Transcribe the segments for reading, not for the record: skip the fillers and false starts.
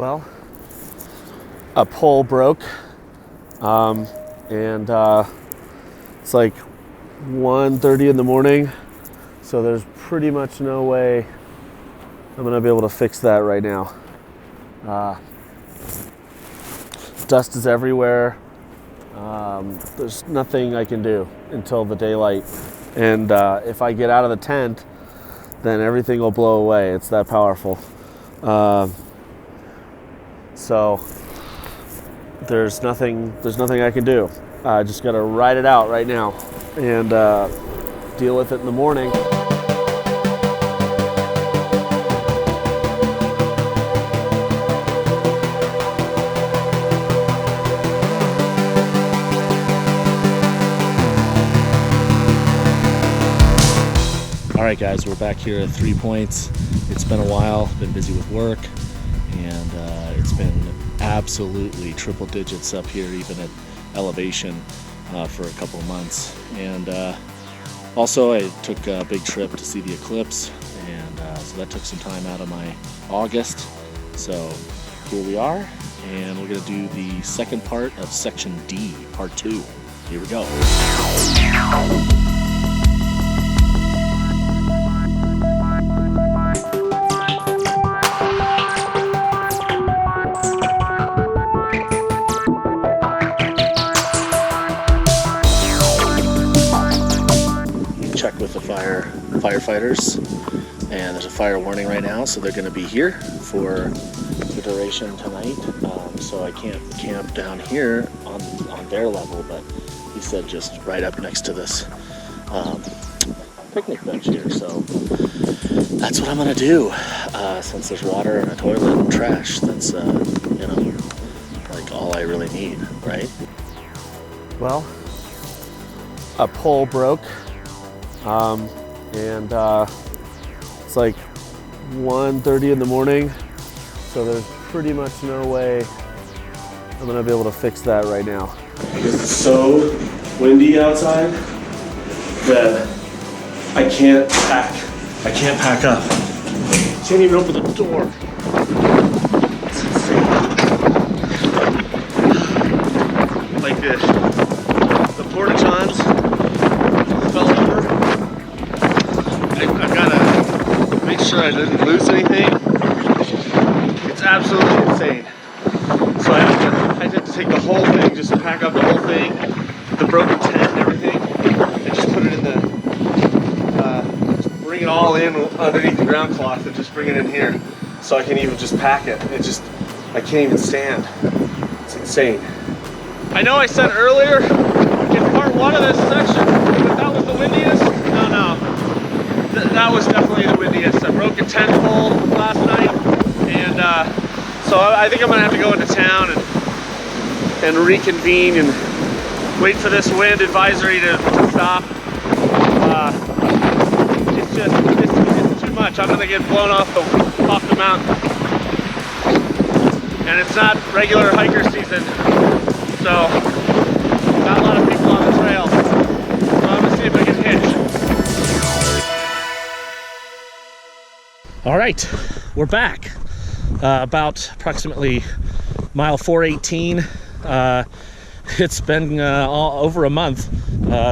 Well, a pole broke, and it's like 1:30 in the morning, so there's pretty much no way I'm gonna be able to fix that right now. Dust is everywhere. There's nothing I can do until the daylight, and if I get out of the tent, then everything will blow away. It's that powerful. So there's nothing I can do. I just gotta ride it out right now and deal with it in the morning. All right, guys, we're back here at 3 Points. It's been a while, been busy with work, and it's been absolutely triple digits up here, even at elevation, for a couple of months. And also, I took a big trip to see the eclipse, and so that took some time out of my August. So here we are, and we're gonna do the second part of section D, part 2. Here we go. Check with the firefighters, and there's a fire warning right now, so they're going to be here for the duration tonight. So I can't camp down here on their level, but he said just right up next to this picnic bench here. So that's what I'm going to do. Since there's water and a toilet and trash, that's like all I really need, right? Well, a pole broke. And it's like 1:30 in the morning, so there's pretty much no way I'm gonna be able to fix that right now. Because it's so windy outside that I can't pack up. Can't even open the door. It's insane. Like the porta-johns fell over. I've gotta make sure I didn't lose anything. It's absolutely insane. So I had to take the whole thing, just pack up the whole thing, the broken tent and everything, and just put it in just bring it all in underneath the ground cloth and just bring it in here so I can even just pack it. I can't even stand. It's insane. I know I said earlier in part 1 of this section that was the windiest. No. That was definitely the windiest. I broke a tent pole last night, and so I think I'm gonna have to go into town and reconvene and wait for this wind advisory to stop. It's too much. I'm gonna get blown off the mountain, and it's not regular hiker season, so not a lot of people on the trail. So I'm gonna see if I can hitch. All right, we're back. About approximately mile 418. It's been over a month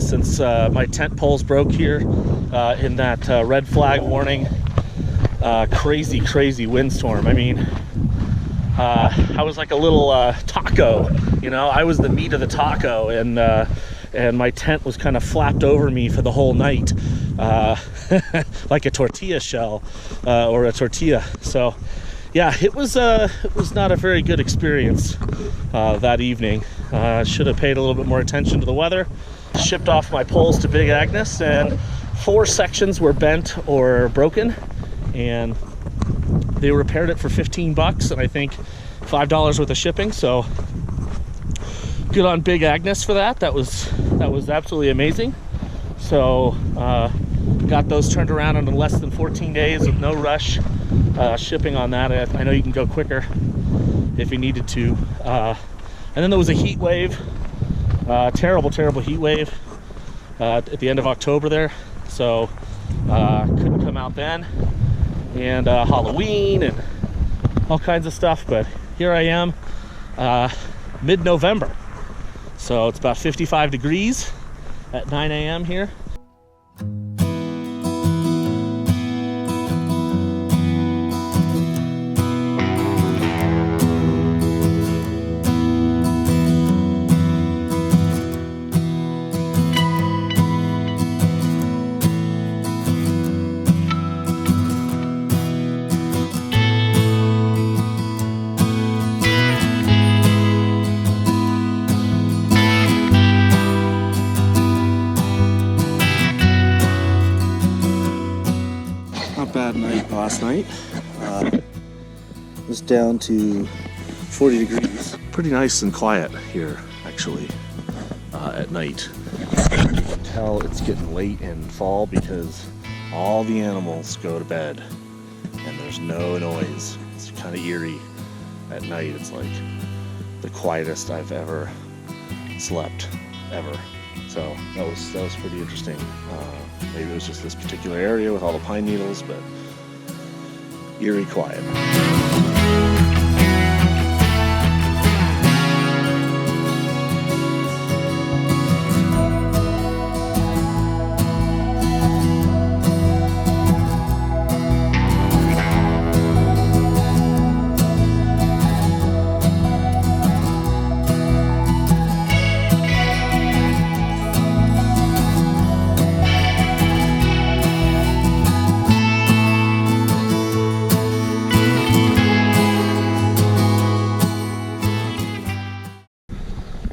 since my tent poles broke here in that red flag warning. Crazy windstorm. I mean, I was like a little taco, I was the meat of the taco, and my tent was kind of flapped over me for the whole night, like a tortilla shell or a tortilla. So yeah, it was not a very good experience that evening. Should have paid a little bit more attention to the weather. Shipped off my poles to Big Agnes, and 4 sections were bent or broken, and they repaired it for $15, and I think $5 worth of shipping. So good on Big Agnes for that. That was absolutely amazing. So got those turned around in less than 14 days with no rush shipping on that. I know you can go quicker if you needed to. And then there was a heat wave, terrible heat wave at the end of October there. So couldn't come out then. And Halloween and all kinds of stuff, but here I am, mid-November. So it's about 55 degrees at 9 a.m. here. Bad night last night. It was down to 40 degrees. Pretty nice and quiet here, actually, at night. You can tell it's getting late in fall because all the animals go to bed and there's no noise. It's kind of eerie at night. It's like the quietest I've ever slept, ever. So that was pretty interesting. Maybe it was just this particular area with all the pine needles, but eerie quiet.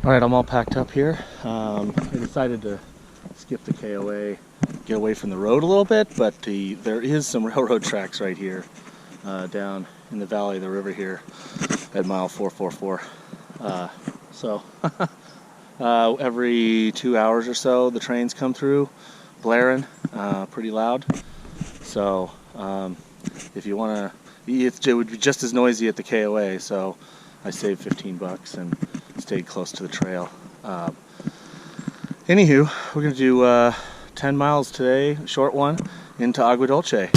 All right, I'm all packed up here. I decided to skip the KOA, get away from the road a little bit, but there is some railroad tracks right here down in the valley of the river here at mile 444. So every 2 hours or so, the trains come through, blaring pretty loud. So if you want to, it would be just as noisy at the KOA, so I saved 15 bucks and stayed close to the trail. Anywho, we're going to do 10 miles today, a short one, into Agua Dulce.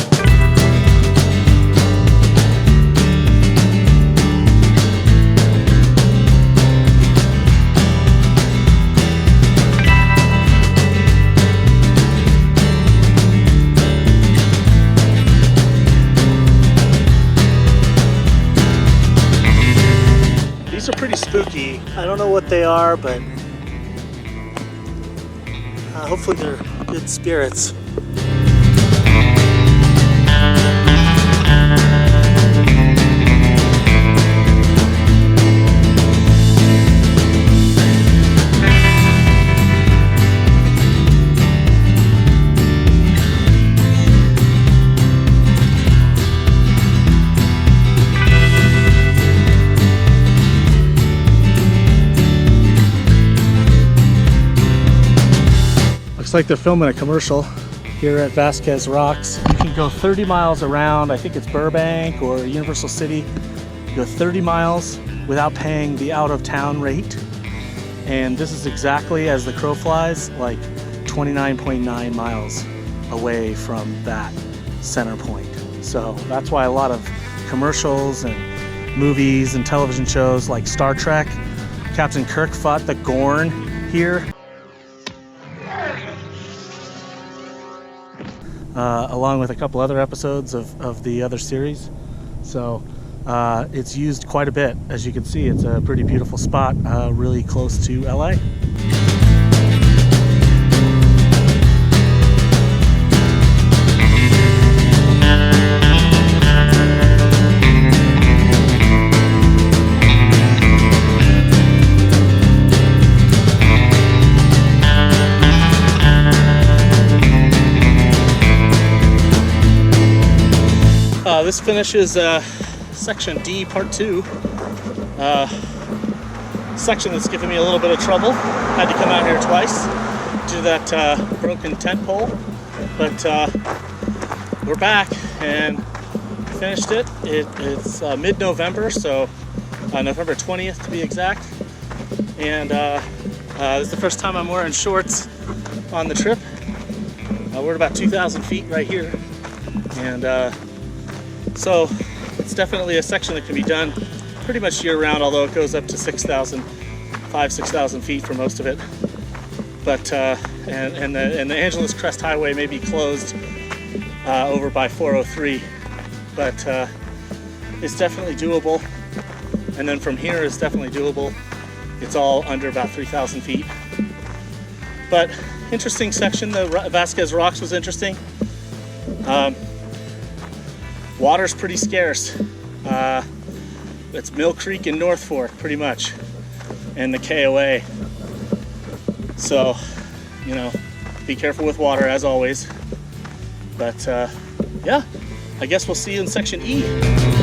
These are pretty spooky. I don't know what they are, but hopefully they're good spirits. Looks like they're filming a commercial here at Vasquez Rocks. You can go 30 miles around, I think it's Burbank or Universal City. You go 30 miles without paying the out-of-town rate. And this is exactly, as the crow flies, like 29.9 miles away from that center point. So that's why a lot of commercials and movies and television shows like Star Trek, Captain Kirk fought the Gorn here. Along with a couple other episodes of the other series. So it's used quite a bit. As you can see, it's a pretty beautiful spot, really close to LA. This finishes section D, part 2. Section that's given me a little bit of trouble. Had to come out here twice, do that broken tent pole, but we're back and finished it. It's mid-November, so November 20th to be exact. And this is the first time I'm wearing shorts on the trip. We're at about 2,000 feet right here, and so it's definitely a section that can be done pretty much year-round, although it goes up to 6,000 feet for most of it. But and the Angeles Crest Highway may be closed over by 403, but it's definitely doable. And then from here is definitely doable. It's all under about 3,000 feet. But interesting section. The Vasquez Rocks was interesting. Water's pretty scarce. It's Mill Creek and North Fork pretty much, and the KOA. So, you know, be careful with water as always. But yeah, I guess we'll see you in section E.